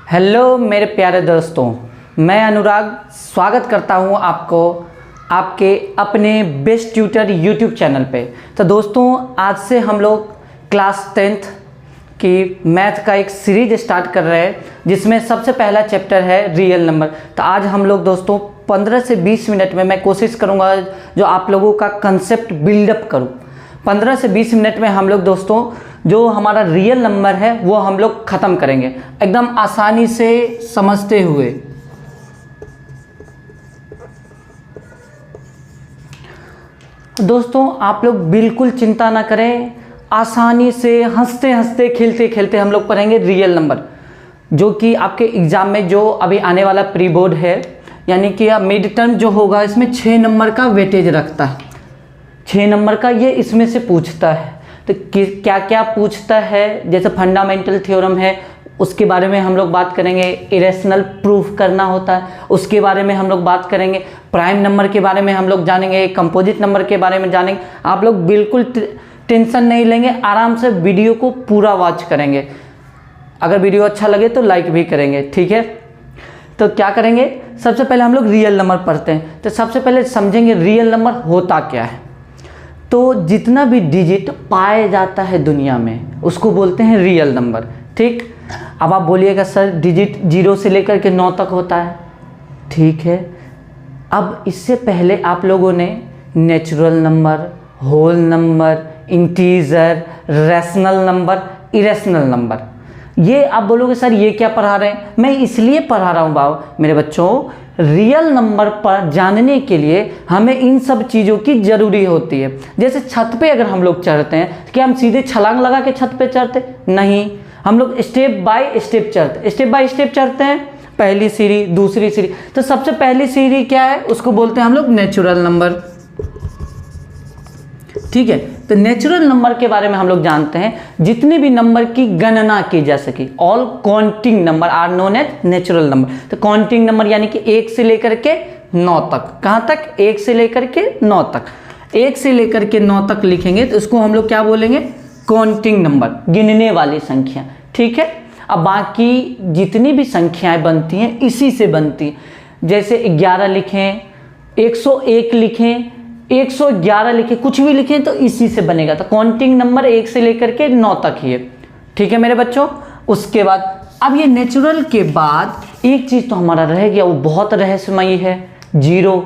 Hello मेरे प्यारे दोस्तों, मैं अनुराग स्वागत करता हूं आपको आपके अपने बेस्ट ट्यूटर यूट्यूब चैनल पे। तो दोस्तों, आज से हम लोग क्लास 10th की मैथ का एक सीरीज स्टार्ट कर रहे हैं, जिसमें सबसे पहला चैप्टर है रियल नंबर। तो आज हम लोग दोस्तों 15 से 20 मिनट में मैं कोशिश करूँगा जो आप लोगों का कंसेप्ट बिल्डअप करूँ। 15 से 20 मिनट में हम लोग दोस्तों जो हमारा रियल नंबर है वो हम लोग ख़त्म करेंगे एकदम आसानी से समझते हुए। दोस्तों आप लोग बिल्कुल चिंता ना करें, आसानी से हंसते हंसते खेलते खेलते हम लोग पढ़ेंगे रियल नंबर, जो कि आपके एग्ज़ाम में जो अभी आने वाला प्री बोर्ड है, यानी कि मिड टर्म जो होगा इसमें 6 नंबर का वेटेज रखता है। 6 नंबर का ये इसमें से पूछता है। तो क्या क्या पूछता है, जैसे फंडामेंटल थ्योरम है उसके बारे में हम लोग बात करेंगे, इरेशनल प्रूफ करना होता है उसके बारे में हम लोग बात करेंगे, प्राइम नंबर के बारे में हम लोग जानेंगे, कंपोजिट नंबर के बारे में जानेंगे। आप लोग बिल्कुल टेंशन नहीं लेंगे, आराम से वीडियो को पूरा वॉच करेंगे। अगर वीडियो अच्छा लगे तो लाइक भी करेंगे, ठीक है। तो क्या करेंगे, सबसे पहले हम लोग रियल नंबर पढ़ते हैं। तो सबसे पहले समझेंगे रियल नंबर होता क्या है। तो जितना भी डिजिट पाया जाता है दुनिया में उसको बोलते हैं रियल नंबर, ठीक। अब आप बोलिएगा सर डिजिट 0 से लेकर के 9 तक होता है, ठीक है। अब इससे पहले आप लोगों ने natural number, whole number, integer, rational number, irrational number, ये आप बोलोगे सर ये क्या पढ़ा रहे हैं। मैं इसलिए पढ़ा रहा हूँ बाबू मेरे बच्चों, रियल नंबर पर जानने के लिए हमें इन सब चीज़ों की ज़रूरी होती है। जैसे छत पे अगर हम लोग चढ़ते हैं, क्या हम सीधे छलांग लगा के छत पे चढ़ते? नहीं, हम लोग स्टेप बाय स्टेप चढ़ते, स्टेप बाय स्टेप चढ़ते हैं। पहली सीढ़ी, दूसरी सीढ़ी। तो सबसे पहली सीढ़ी क्या है, उसको बोलते हैं हम लोग नेचुरल नंबर, ठीक है। तो नेचुरल नंबर के बारे में हम लोग जानते हैं जितने भी नंबर की गणना की जा सके, all counting number are known as natural number. तो काउंटिंग नंबर यानी कि 1 से लेकर के 9 तक। कहाँ तक? 1 से लेकर के 9 तक। 1 से लेकर के 9 तक लिखेंगे तो उसको हम लोग क्या बोलेंगे? काउंटिंग नंबर, गिनने वाली संख्या, ठीक है। अब बाकी जितनी भी संख्याएं बनती हैं इसी से बनती हैं। जैसे 11 लिखें, 101 लिखें, 111 लिखें, कुछ भी लिखें तो इसी से बनेगा। तो काउंटिंग नंबर 1 से लेकर के 9 तक ही है, ठीक है मेरे बच्चों। उसके बाद अब ये नेचुरल के बाद एक चीज़ तो हमारा रह गया, वो बहुत रहस्यमयी है, 0।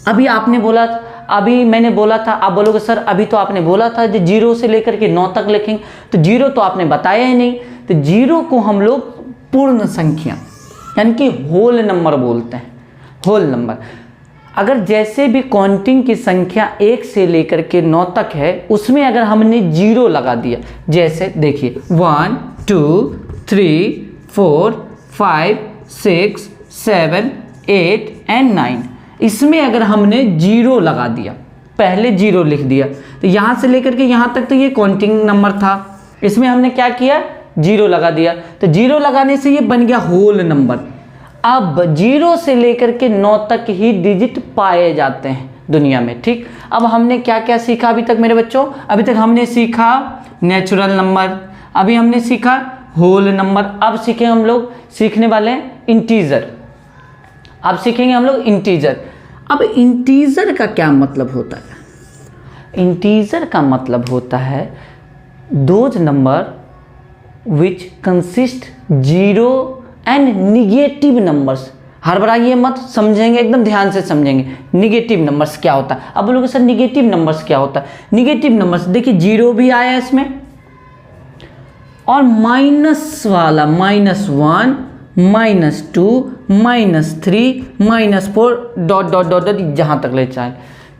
अभी आपने बोला, अभी मैंने बोला था, आप बोलोगे सर अभी तो आपने बोला था जो 0 से लेकर के 9 तक लिखेंगे, तो 0 तो आपने बताया ही नहीं। तो 0 को हम लोग पूर्ण संख्या यानी कि होल नंबर बोलते हैं, होल नंबर। अगर जैसे भी काउंटिंग की संख्या 1 से लेकर के 9 तक है, उसमें अगर हमने 0 लगा दिया, जैसे देखिए 1 2 3 4 5 6 7 8 एंड 9, इसमें अगर हमने 0 लगा दिया, पहले 0 लिख दिया, तो यहाँ से लेकर के यहाँ तक तो ये काउंटिंग नंबर था। इसमें हमने क्या किया? 0 लगा दिया। तो 0 लगाने से ये बन गया होल नंबर। अब 0 से लेकर के 9 तक ही डिजिट पाए जाते हैं दुनिया में, ठीक। अब हमने क्या क्या सीखा अभी तक मेरे बच्चों? अभी तक हमने सीखा नेचुरल नंबर, अभी हमने सीखा होल नंबर, अब सीखेंगे हम लोग, सीखने वाले हैं इंटीजर। अब सीखेंगे हम लोग इंटीजर। अब इंटीजर का क्या मतलब होता है? इंटीजर का मतलब होता है those number which consist 0 and negative numbers. हड़बड़ाइए मत, समझेंगे एकदम ध्यान से समझेंगे। निगेटिव नंबर्स क्या होता है? अब बोलोगे सर निगेटिव नंबर्स क्या होता है? निगेटिव नंबर्स देखिए 0 भी आया इसमें, और माइनस वाला -1 -2 -3 -4 डॉट डॉट डॉट डॉट जहाँ तक ले चाहे।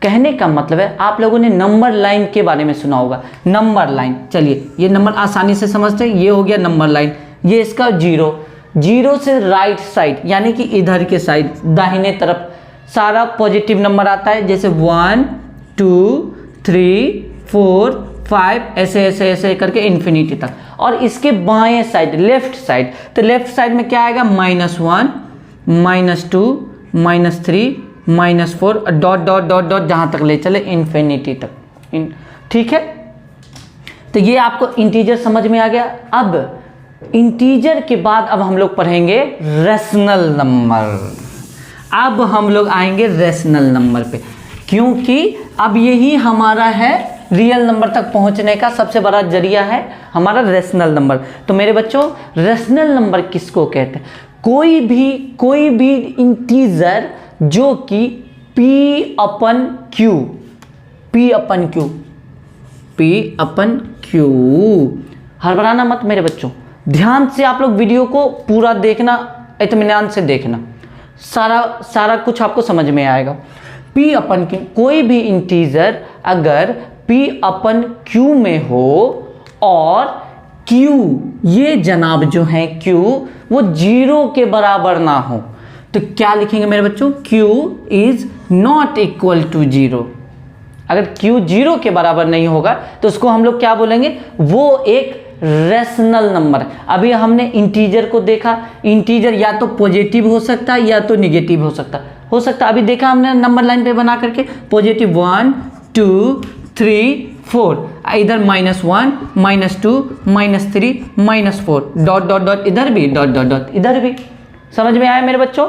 कहने का मतलब है आप लोगों ने नंबर लाइन के बारे में सुना होगा, नंबर लाइन। चलिए ये नंबर आसानी से समझते हैं, ये हो गया नंबर लाइन, ये इसका 0 से राइट साइड यानी कि इधर के साइड दाहिने तरफ सारा पॉजिटिव नंबर आता है, जैसे 1 2 3 4 5 ऐसे ऐसे ऐसे करके इन्फिनिटी तक। और इसके बाएं साइड लेफ्ट साइड, तो लेफ्ट साइड में क्या आएगा? -1 -2 -3 -4 डॉट डॉट डॉट डॉट जहाँ तक ले चले इन्फिनिटी तक, ठीक है। तो ये आपको इंटीजर समझ में आ गया। अब इंटीजर के बाद अब हम लोग पढ़ेंगे रेशनल नंबर। अब हम लोग आएंगे रेशनल नंबर पे, क्योंकि अब यही हमारा है रियल नंबर तक पहुंचने का सबसे बड़ा जरिया है हमारा रेशनल नंबर। तो मेरे बच्चों, रेशनल नंबर किसको कहते हैं? कोई भी इंटीजर जो कि P अपन Q, हड़बड़ाना मत मेरे बच्चों, ध्यान से आप लोग वीडियो को पूरा देखना, इत्मीनान से देखना, सारा कुछ आपको समझ में आएगा। P अपन Q, कोई भी इंटीजर अगर P अपन Q में हो और Q, ये जनाब जो है Q, वो 0 के बराबर ना हो, तो क्या लिखेंगे मेरे बच्चों? Q is not equal to 0। अगर Q 0 के बराबर नहीं होगा तो उसको हम लोग क्या बोलेंगे? वो एक रेशनल नंबर है। अभी हमने इंटीजर को देखा, इंटीजर या तो पॉजिटिव हो सकता है या तो निगेटिव हो सकता है। अभी देखा हमने नंबर लाइन पे बना करके, पॉजिटिव 1 2 3 4, इधर -1 -2 -3 -4, डॉट डॉट डॉट, इधर भी डॉट डॉट डॉट, इधर भी। समझ में आया मेरे बच्चों?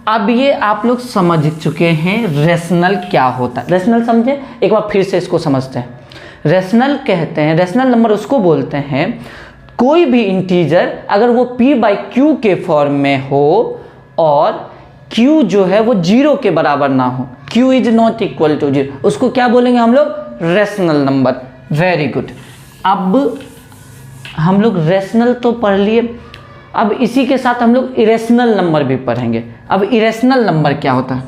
अब ये आप लोग समझ चुके हैं रेशनल क्या होता है। रेशनल समझे? एक बार फिर से इसको समझते हैं। रेशनल कहते हैं, रेशनल नंबर उसको बोलते हैं, कोई भी इंटीजर अगर वो P/Q के फॉर्म में हो और Q जो है वो 0 के बराबर ना हो, Q is not equal to 0, उसको क्या बोलेंगे हम लोग? Rational number. Very good. अब हम लोग रेशनल तो पढ़ लिए, अब इसी के साथ हम लोग इरेशनल नंबर भी पढ़ेंगे। अब इरेशनल नंबर क्या होता है?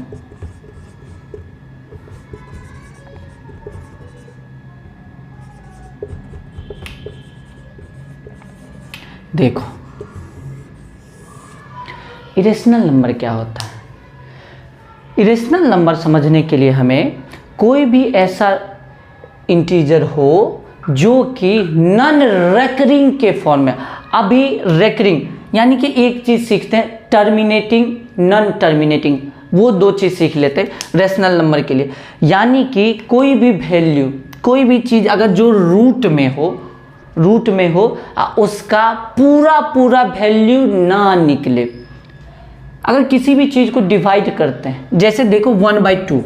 देखो, इरेशनल नंबर क्या होता है? इरेशनल नंबर समझने के लिए हमें कोई भी ऐसा इंटीजर हो जो कि नॉन रेकरिंग के फॉर्म में। अभी रेकरिंग यानी कि एक चीज सीखते हैं, टर्मिनेटिंग, नॉन टर्मिनेटिंग, वो दो चीज सीख लेते हैं रेशनल नंबर के लिए। यानी कि कोई भी वैल्यू, कोई भी चीज अगर जो रूट में हो उसका पूरा वैल्यू ना निकले। अगर किसी भी चीज को डिवाइड करते हैं, जैसे देखो 1/2,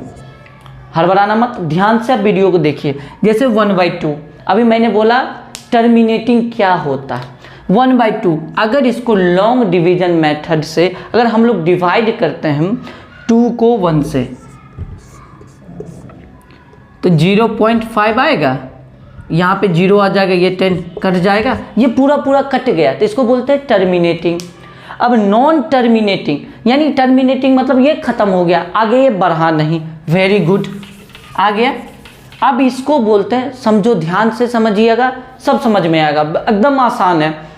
हड़बड़ाना मत, ध्यान से आप वीडियो को देखिए। जैसे 1/2, अभी मैंने बोला टर्मिनेटिंग क्या होता है। 1/2 अगर इसको लॉन्ग डिवीजन मेथड से अगर हम लोग डिवाइड करते हैं 2 को 1 से, तो 0.5 आएगा, यहाँ पे 0 आ जाएगा, ये 10 कट जाएगा, ये पूरा कट गया, तो इसको बोलते हैं टर्मिनेटिंग। अब नॉन टर्मिनेटिंग यानी टर्मिनेटिंग मतलब ये खत्म हो गया, आगे ये बढ़ा नहीं। वेरी गुड, आ गया। अब इसको बोलते हैं, समझो, ध्यान से समझिएगा, सब समझ में आएगा, एकदम आसान है।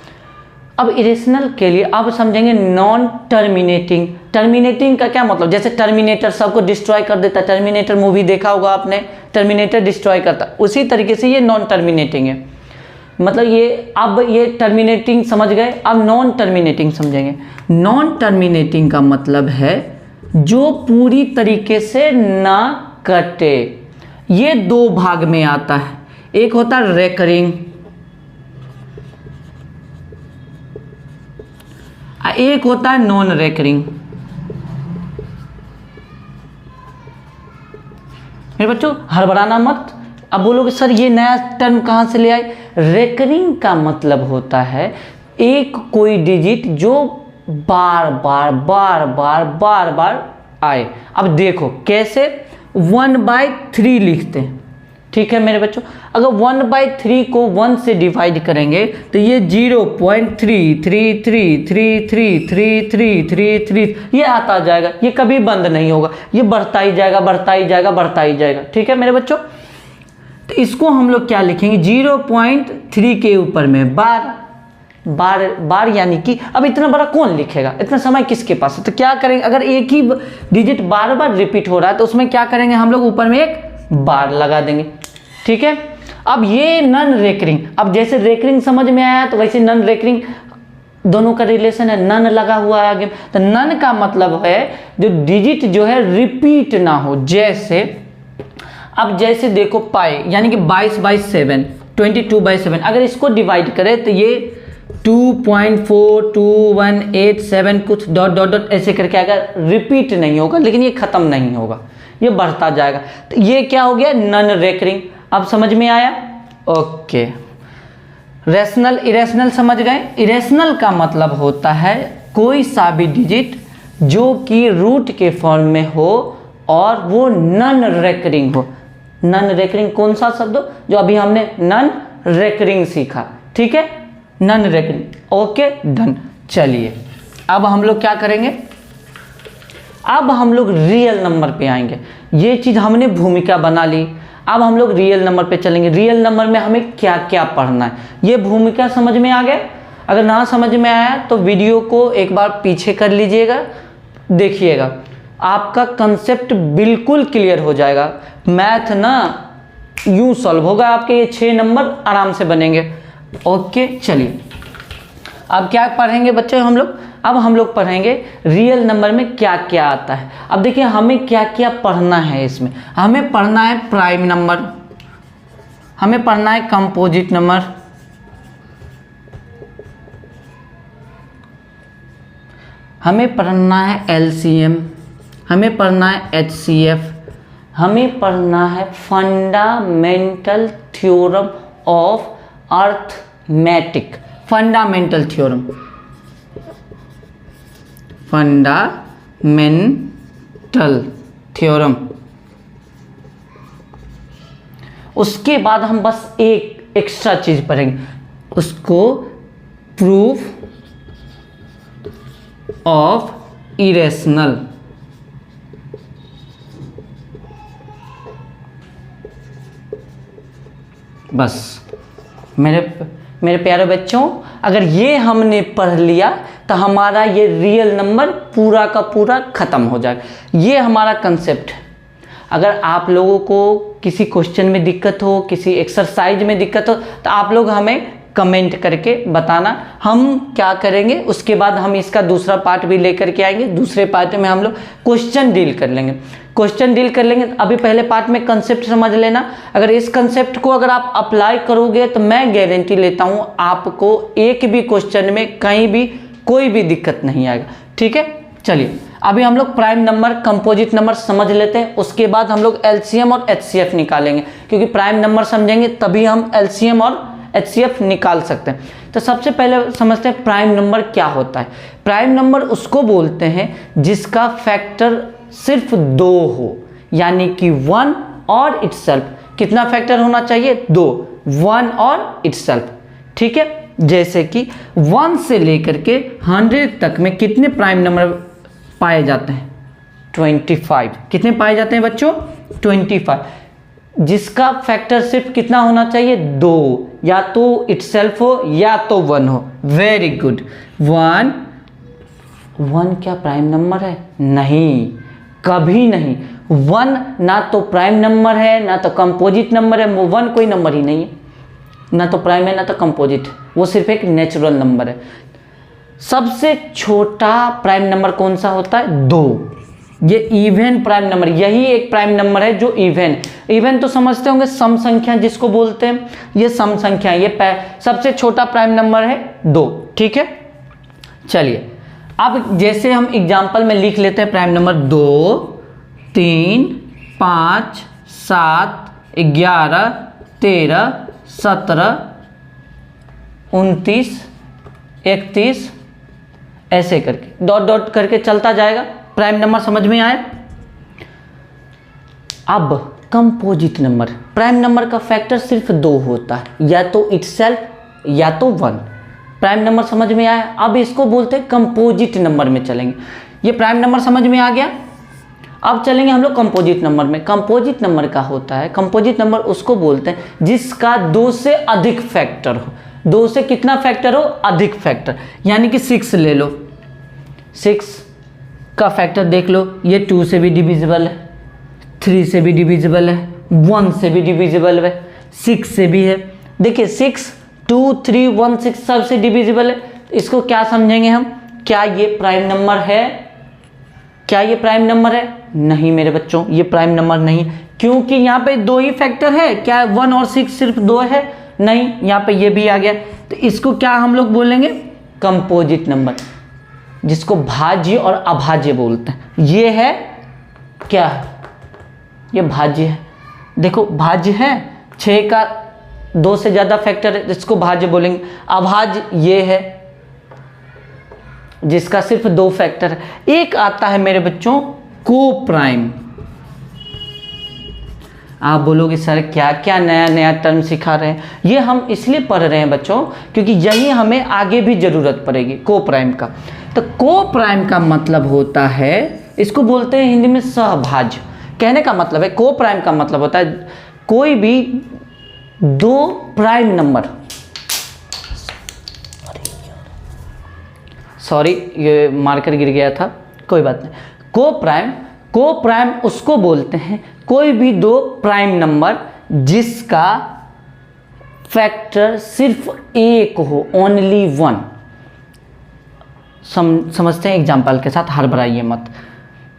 अब इरेशनल के लिए अब समझेंगे नॉन टर्मिनेटिंग। टर्मिनेटिंग का क्या मतलब? जैसे टर्मिनेटर सबको डिस्ट्रॉय कर देता, टर्मिनेटर मूवी देखा होगा आपने, टर्मिनेटर डिस्ट्रॉय करता, उसी तरीके से ये नॉन टर्मिनेटिंग है। मतलब ये, अब ये टर्मिनेटिंग समझ गए, अब नॉन टर्मिनेटिंग समझेंगे। नॉन टर्मिनेटिंग का मतलब है जो पूरी तरीके से ना कटे। ये दो भाग में आता है, एक होता है रेकरिंग, एक होता है नॉन रेकरिंग। मेरे बच्चों हड़बड़ाना मत। अब बोलोगे सर ये नया टर्म कहाँ से ले आए? रेकरिंग का मतलब होता है एक कोई डिजिट जो बार बार आए। अब देखो कैसे, 1/3 लिखते हैं, ठीक है मेरे बच्चों। अगर 1/3 को 1 से डिवाइड करेंगे तो ये 0.333333333 ये आता जाएगा, ये कभी बंद नहीं होगा, ये बढ़ता ही जाएगा। ठीक है मेरे बच्चों। तो इसको हम लोग क्या लिखेंगे? 0.3 के ऊपर में बार यानी कि अब इतना बड़ा कौन लिखेगा, इतना समय किसके पास है? तो क्या करेंगे, अगर एक ही डिजिट बार बार रिपीट हो रहा है तो उसमें क्या करेंगे हम लोग? ऊपर में एक बार लगा देंगे, ठीक है। अब ये नॉन रेकरिंग, अब जैसे रेकरिंग समझ में आया तो वैसे नॉन रेकरिंग, दोनों का रिलेशन है, नन लगा हुआ है आगे। तो नन का मतलब है जो डिजिट जो है रिपीट ना हो। जैसे अब जैसे देखो पाई यानी कि 22/7, 22/7, अगर इसको डिवाइड करें तो ये 2.42187 कुछ डॉट डॉट डॉट ऐसे करके अगर रिपीट नहीं होगा, लेकिन ये ख़त्म नहीं होगा, ये बढ़ता जाएगा। तो ये क्या हो गया, नॉन रिकरिंग। अब समझ में आया? ओके। रैशनल इरेशनल समझ गए? इरेशनल का मतलब होता है कोई सा भी डिजिट जो कि रूट के फॉर्म में हो और वो नॉन रिकरिंग हो। नॉन रिकरिंग कौन सा शब्द हो? जो अभी हमने नॉन रिकरिंग सीखा, ठीक है, नॉन रिकरिंग। Okay done. चलिए अब हम लोग क्या करेंगे, अब हम लोग रियल नंबर पे आएंगे। ये चीज़ हमने भूमिका बना ली, अब हम लोग रियल नंबर पे चलेंगे। रियल नंबर में हमें क्या क्या पढ़ना है, ये भूमिका समझ में आ गया? अगर ना समझ में आया तो वीडियो को एक बार पीछे कर लीजिएगा, देखिएगा, आपका कंसेप्ट बिल्कुल क्लियर हो जाएगा। मैथ ना यूं सॉल्व होगा, आपके ये 6 नंबर आराम से बनेंगे। ओके चलिए अब क्या पढ़ेंगे बच्चे हम लोग? अब हम लोग पढ़ेंगे रियल नंबर में क्या क्या आता है। अब देखिए हमें क्या क्या पढ़ना है इसमें। हमें पढ़ना है प्राइम नंबर, हमें पढ़ना है कंपोजिट नंबर, हमें पढ़ना है एलसीएम, हमें पढ़ना है एचसीएफ, हमें पढ़ना है fundamental theorem of arithmetic, fundamental theorem, fundamental theorem. उसके बाद हम बस एक एक्स्ट्रा चीज पढ़ेंगे, उसको प्रूफ ऑफ इरेशनल। बस मेरे प्यारे बच्चों, अगर ये हमने पढ़ लिया तो हमारा ये रियल नंबर पूरा का पूरा ख़त्म हो जाएगा। ये हमारा कंसेप्ट है। अगर आप लोगों को किसी क्वेश्चन में दिक्कत हो, किसी एक्सरसाइज में दिक्कत हो, तो आप लोग हमें कमेंट करके बताना, हम क्या करेंगे। उसके बाद हम इसका दूसरा पार्ट भी लेकर के आएंगे। दूसरे पार्ट में हम लोग क्वेश्चन डील कर लेंगे, क्वेश्चन डील कर लेंगे। अभी पहले पार्ट में कंसेप्ट समझ लेना। अगर इस कंसेप्ट को अगर आप अप्लाई करोगे तो मैं गारंटी लेता हूँ आपको एक भी क्वेश्चन में कहीं भी कोई भी दिक्कत नहीं आएगा, ठीक है। चलिए अभी हम लोग प्राइम नंबर, कंपोजिट नंबर समझ लेते हैं। उसके बाद हम लोग एलसीएम और एचसीएफ निकालेंगे, क्योंकि प्राइम नंबर समझेंगे तभी हम एलसीएम और एचसीएफ निकाल सकते हैं। तो सबसे पहले समझते हैं प्राइम नंबर क्या होता है। प्राइम नंबर उसको बोलते हैं जिसका फैक्टर सिर्फ 2 हो, यानी कि 1 और इटसेल्फ। कितना फैक्टर होना चाहिए? 2, 1 और इटसेल्फ, ठीक है। जैसे कि 1 से लेकर के 100 तक में कितने प्राइम नंबर पाए जाते हैं? 25। कितने पाए जाते हैं बच्चों? 25। जिसका फैक्टर सिर्फ कितना होना चाहिए? 2, या तो इटसेल्फ हो या तो 1 हो। Very good. 1 क्या प्राइम नंबर है? नहीं, कभी नहीं। 1 ना तो प्राइम नंबर है ना तो कंपोजिट नंबर है। वो 1 कोई नंबर ही नहीं है, ना तो प्राइम है ना तो कंपोजिट, वो सिर्फ एक नेचुरल नंबर है। सबसे छोटा प्राइम नंबर कौन सा होता है? 2। ये इवन प्राइम नंबर, यही एक प्राइम नंबर है जो इवन। इवन तो समझते होंगे सम संख्या जिसको बोलते हैं, ये सम संख्या, ये सबसे छोटा प्राइम नंबर है 2, ठीक है। चलिए अब जैसे हम एग्जांपल में लिख लेते हैं प्राइम नंबर 2, 3, 5, 7, 11, 13, 17, 29, 31, ऐसे करके डॉट डॉट करके चलता जाएगा। प्राइम नंबर समझ में आए? अब कंपोजिट नंबर, प्राइम नंबर का फैक्टर सिर्फ 2 होता है, या तो इटसेल्फ या तो 1। प्राइम नंबर समझ में आया? अब इसको बोलते हैं कंपोजिट नंबर में चलेंगे। ये प्राइम नंबर समझ में आ गया। अब चलेंगे हम लोग कंपोजिट नंबर में। कंपोजिट नंबर का होता है, कंपोजिट नंबर उसको बोलते हैं जिसका 2 से अधिक फैक्टर हो। 2 से कितना फैक्टर हो? अधिक फैक्टर, यानी कि 6 ले लो। 6 का फैक्टर देख लो, ये 2 से भी डिविजिबल है, 3 से भी डिविजिबल है, 1 से भी डिविजिबल है, 6 से भी है। देखिए 6, 2, 3, 1, 6 सबसे डिविजिबल है। इसको क्या समझेंगे हम? क्या ये प्राइम नंबर है? क्या ये प्राइम नंबर है? नहीं मेरे बच्चों, ये प्राइम नंबर नहीं, क्योंकि यहाँ पे 2 ही फैक्टर है। क्या 1 और 6 सिर्फ 2 है? नहीं, यहाँ पे ये भी आ गया, तो इसको क्या हम लोग बोलेंगे, कंपोजिट नंबर, जिसको भाज्य और अभाज्य बोलते हैं। ये है क्या है, ये भाज्य है। देखो भाज्य है, 6 का 2 से ज़्यादा फैक्टर है, जिसको भाज्य बोलेंगे। अभाज्य ये है जिसका सिर्फ 2 फैक्टर है। एक आता है मेरे बच्चों को प्राइम। आप बोलोगे सर क्या क्या नया नया टर्म सिखा रहे हैं। ये हम इसलिए पढ़ रहे हैं बच्चों क्योंकि यही हमें आगे भी ज़रूरत पड़ेगी को प्राइम का। तो को प्राइम का मतलब होता है, इसको बोलते हैं हिंदी में सहभाज्य। कहने का मतलब है को प्राइम का मतलब होता है कोई भी 2 प्राइम नंबर, सॉरी ये मार्कर गिर गया था, कोई बात नहीं। को प्राइम उसको बोलते हैं कोई भी 2 प्राइम नंबर जिसका फैक्टर सिर्फ 1 हो, ओनली 1। समझते हैं एग्जाम्पल के साथ, हड़बड़ाइए मत।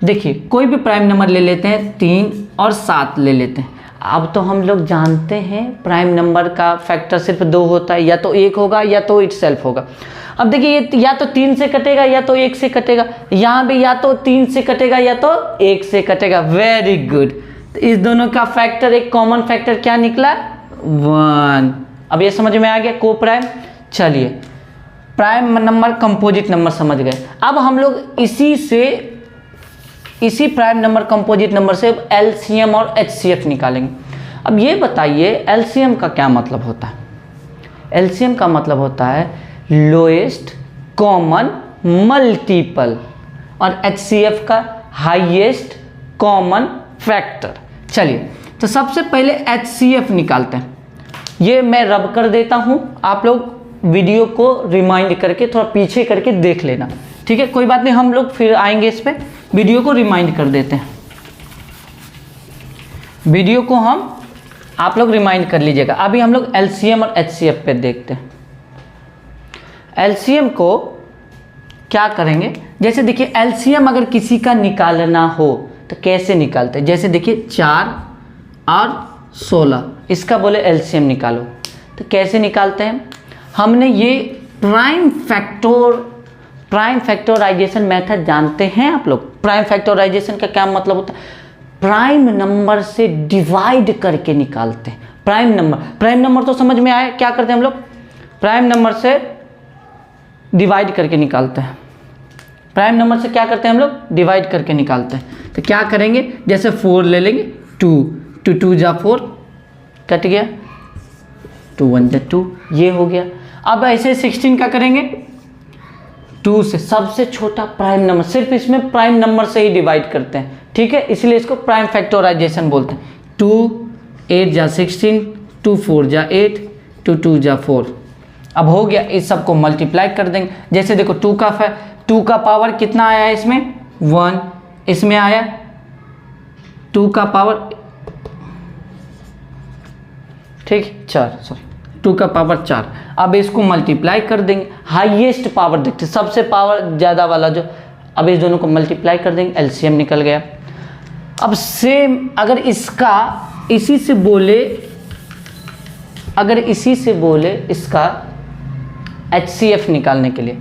देखिए कोई भी प्राइम नंबर ले लेते हैं, 3 और 7 ले लेते हैं। अब तो हम लोग जानते हैं प्राइम नंबर का फैक्टर सिर्फ 2 होता है, या तो 1 होगा या तो इटसेल्फ होगा। अब देखिए ये या तो 3 से कटेगा या तो 1 से कटेगा, यहाँ भी या तो 3 से कटेगा या तो 1 से कटेगा। Very good. तो इस दोनों का फैक्टर, एक कॉमन फैक्टर क्या निकला, 1। अब ये समझ में आ गया को प्राइम। चलिए प्राइम नंबर कंपोजिट नंबर समझ गए। अब हम लोग इसी प्राइम नंबर कंपोजिट नंबर से एलसीएम और एचसीएफ निकालेंगे। अब ये बताइए एलसीएम का क्या मतलब होता है। एलसीएम का मतलब होता है लोएस्ट कॉमन मल्टीपल, और एचसीएफ का हाईएस्ट कॉमन फैक्टर। चलिए तो सबसे पहले एचसीएफ निकालते हैं। ये मैं रब कर देता हूँ, आप लोग वीडियो को रिमाइंड करके थोड़ा पीछे करके देख लेना, ठीक है। कोई बात नहीं, हम लोग फिर आएंगे इस पे। वीडियो को रिमाइंड कर देते हैं, वीडियो को आप लोग रिमाइंड कर लीजिएगा। अभी हम लोग एलसीएम और एचसीएफ पे देखते हैं। एलसीएम को क्या करेंगे, जैसे देखिए एलसीएम अगर किसी का निकालना हो तो कैसे निकालते हैं। जैसे देखिए 4 और 16, इसका बोले एलसीएम निकालो, तो कैसे निकालते हैं। हमने ये प्राइम फैक्टराइजेशन मेथड जानते हैं आप लोग। प्राइम फैक्टराइजेशन का क्या मतलब होता है, प्राइम नंबर से डिवाइड करके निकालते हैं। प्राइम नंबर तो समझ में आया, क्या करते हैं हम लोग, प्राइम नंबर से डिवाइड करके निकालते हैं। प्राइम नंबर से क्या करते हैं हम लोग, डिवाइड करके निकालते हैं। तो क्या करेंगे, जैसे 4 ले लेंगे, 2 2 जा 4, कट गया, 2 1 जा 2, ये हो गया। अब ऐसे 16 का करेंगे, 2 से सबसे छोटा प्राइम नंबर, सिर्फ इसमें प्राइम नंबर से ही डिवाइड करते हैं, ठीक है, इसलिए इसको प्राइम फैक्टराइजेशन बोलते हैं। 2 8 जा 16, 2 4 जा 8, 2 2 जा 4। अब हो गया, इस सबको मल्टीप्लाई कर देंगे। जैसे देखो 2 का पावर कितना आया है इसमें, 1, इसमें आया 2 का पावर, ठीक 4, सॉरी 2 का पावर 4। अब इसको मल्टीप्लाई कर देंगे, हाईएस्ट पावर देखते, सबसे पावर ज़्यादा वाला जो, अब इस दोनों को मल्टीप्लाई कर देंगे, एलसीएम निकल गया। अब सेम अगर इसका इसी से बोले इसका एचसीएफ निकालने के लिए,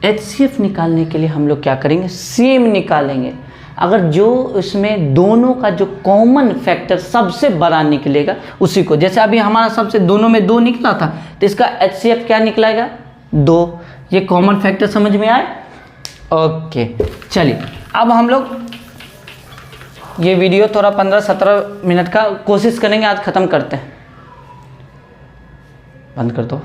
एचसीएफ निकालने के लिए हम लोग क्या करेंगे, सेम निकालेंगे। अगर जो इसमें दोनों का जो कॉमन फैक्टर सबसे बड़ा निकलेगा उसी को, जैसे अभी हमारा सबसे दोनों में 2 निकला था, तो इसका एचसीएफ क्या निकलेगा, 2। ये कॉमन फैक्टर समझ में आए, ओके। चलिए अब हम लोग ये वीडियो थोड़ा 15-17 मिनट का कोशिश करेंगे, आज ख़त्म करते हैं। बंद कर दो।